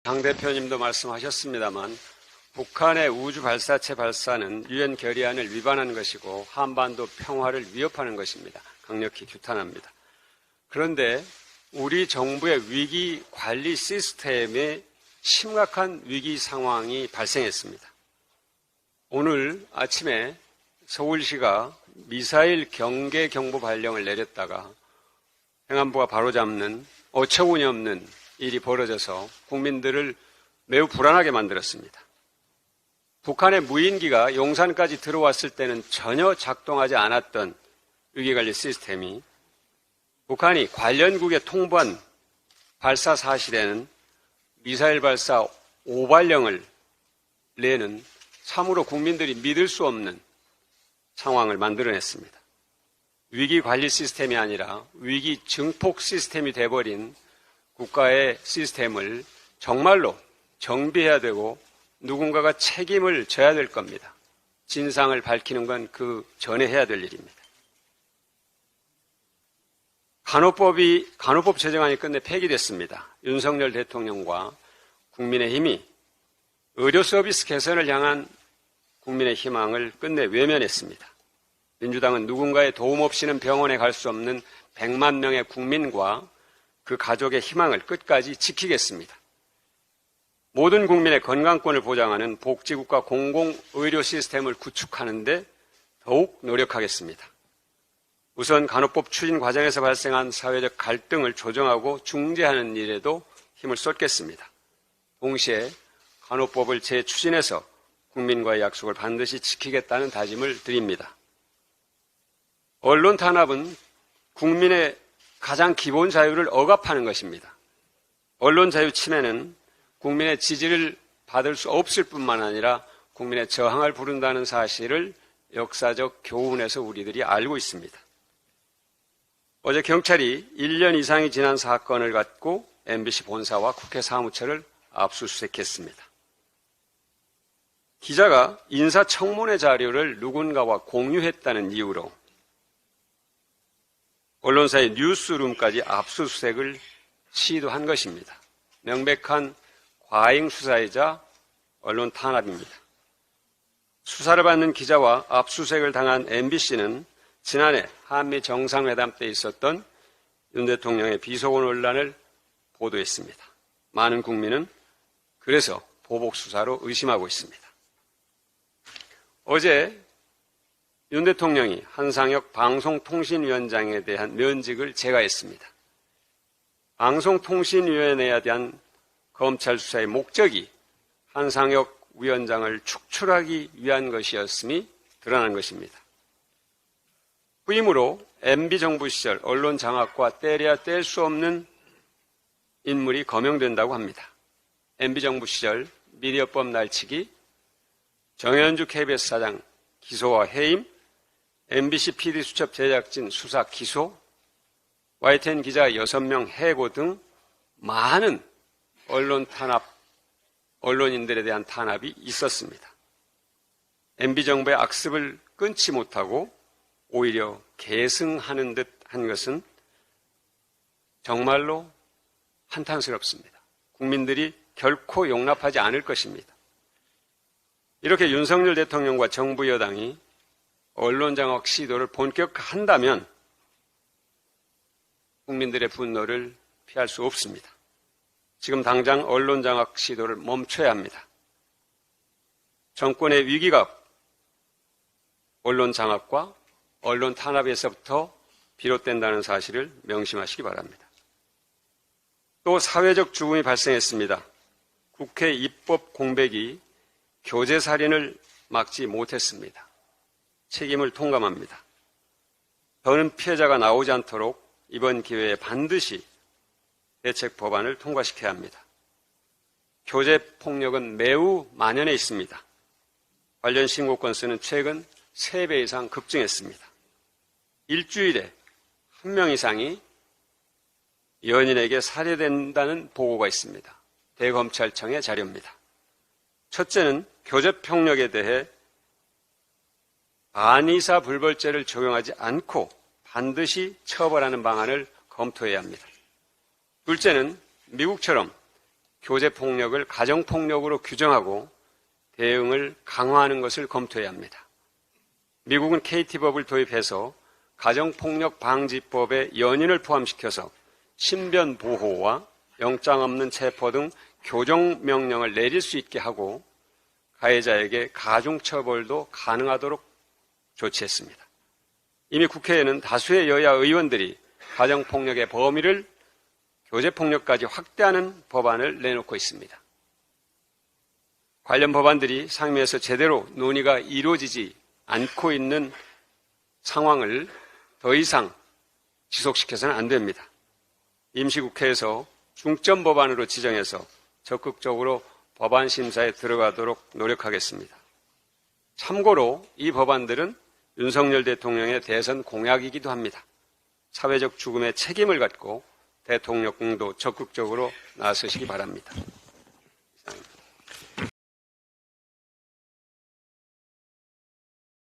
당 대표님도 말씀하셨습니다만 북한의 우주 발사체 발사는 유엔 결의안을 위반한 것이고 한반도 평화를 위협하는 것입니다. 강력히 규탄합니다. 그런데 우리 정부의 위기 관리 시스템에 심각한 위기 상황이 발생했습니다. 오늘 아침에 서울시가 미사일 경계 경보 발령을 내렸다가 행안부가 바로잡는 어처구니 없는 일이 벌어져서 국민들을 매우 불안하게 만들었습니다. 북한의 무인기가 용산까지 들어왔을 때는 전혀 작동하지 않았던 위기관리 시스템이 북한이 관련국에 통보한 발사 사실에는 미사일 발사 5발령을 내는 참으로 국민들이 믿을 수 없는 상황을 만들어냈습니다. 위기관리 시스템이 아니라 위기 증폭 시스템이 돼버린 국가의 시스템을 정말로 정비해야 되고 누군가가 책임을 져야 될 겁니다. 진상을 밝히는 건 그 전에 해야 될 일입니다. 간호법 제정안이 끝내 폐기됐습니다. 윤석열 대통령과 국민의힘이 의료 서비스 개선을 향한 국민의 희망을 끝내 외면했습니다. 민주당은 누군가의 도움 없이는 병원에 갈 수 없는 100만 명의 국민과 그 가족의 희망을 끝까지 지키겠습니다. 모든 국민의 건강권을 보장하는 복지국가 공공의료 시스템을 구축하는 데 더욱 노력하겠습니다. 우선 간호법 추진 과정에서 발생한 사회적 갈등을 조정하고 중재하는 일에도 힘을 쏟겠습니다. 동시에 간호법을 재추진해서 국민과의 약속을 반드시 지키겠다는 다짐을 드립니다. 언론 탄압은 국민의 가장 기본 자유를 억압하는 것입니다. 언론 자유 침해는 국민의 지지를 받을 수 없을 뿐만 아니라 국민의 저항을 부른다는 사실을 역사적 교훈에서 우리들이 알고 있습니다. 어제 경찰이 1년 이상이 지난 사건을 갖고 MBC 본사와 국회 사무처를 압수수색했습니다. 기자가 인사청문회 자료를 누군가와 공유했다는 이유로 언론사의 뉴스룸까지 압수수색을 시도한 것입니다. 명백한 과잉 수사이자 언론 탄압입니다. 수사를 받는 기자와 압수수색을 당한 MBC는 지난해 한미 정상회담 때 있었던 윤 대통령의 비속어 논란을 보도했습니다. 많은 국민은 그래서 보복 수사로 의심하고 있습니다. 어제 윤 대통령이 한상혁 방송통신위원장에 대한 면직을 제거했습니다. 방송통신위원회에 대한 검찰 수사의 목적이 한상혁 위원장을 축출하기 위한 것이었음이 드러난 것입니다. 후임으로 MB정부 시절 언론 장악과 떼려야 뗄 수 없는 인물이 거명된다고 합니다. MB정부 시절 미디어법 날치기, 정현주 KBS 사장 기소와 해임, MBC PD 수첩 제작진 수사 기소, YTN 기자 6명 해고 등 많은 언론인들에 대한 탄압이 있었습니다. MB정부의 악습을 끊지 못하고 오히려 계승하는 듯 한 것은 정말로 한탄스럽습니다. 국민들이 결코 용납하지 않을 것입니다. 이렇게 윤석열 대통령과 정부 여당이 언론장악 시도를 본격화한다면 국민들의 분노를 피할 수 없습니다. 지금 당장 언론장악 시도를 멈춰야 합니다. 정권의 위기가 언론장악과 언론 탄압에서부터 비롯된다는 사실을 명심하시기 바랍니다. 또 사회적 죽음이 발생했습니다. 국회 입법 공백이 교제살인을 막지 못했습니다. 책임을 통감합니다. 더는 피해자가 나오지 않도록 이번 기회에 반드시 대책 법안을 통과시켜야 합니다. 교제폭력은 매우 만연해 있습니다. 관련 신고 건수는 최근 3배 이상 급증했습니다. 일주일에 1명 이상이 연인에게 살해된다는 보고가 있습니다. 대검찰청의 자료입니다. 첫째는 교제폭력에 대해 반의사 불벌죄를 적용하지 않고 반드시 처벌하는 방안을 검토해야 합니다. 둘째는 미국처럼 교제폭력을 가정폭력으로 규정하고 대응을 강화하는 것을 검토해야 합니다. 미국은 KT법을 도입해서 가정폭력 방지법에 연인을 포함시켜서 신변 보호와 영장 없는 체포 등 교정명령을 내릴 수 있게 하고 가해자에게 가중처벌도 가능하도록 조치했습니다. 이미 국회에는 다수의 여야 의원들이 가정폭력의 범위를 교제폭력까지 확대하는 법안을 내놓고 있습니다. 관련 법안들이 상임위에서 제대로 논의가 이루어지지 않고 있는 상황을 더 이상 지속시켜서는 안 됩니다. 임시국회에서 중점 법안으로 지정해서 적극적으로 법안 심사에 들어가도록 노력하겠습니다. 참고로 이 법안들은 윤석열 대통령의 대선 공약이기도 합니다. 사회적 죽음의 책임을 갖고 대통령도 적극적으로 나서시기 바랍니다.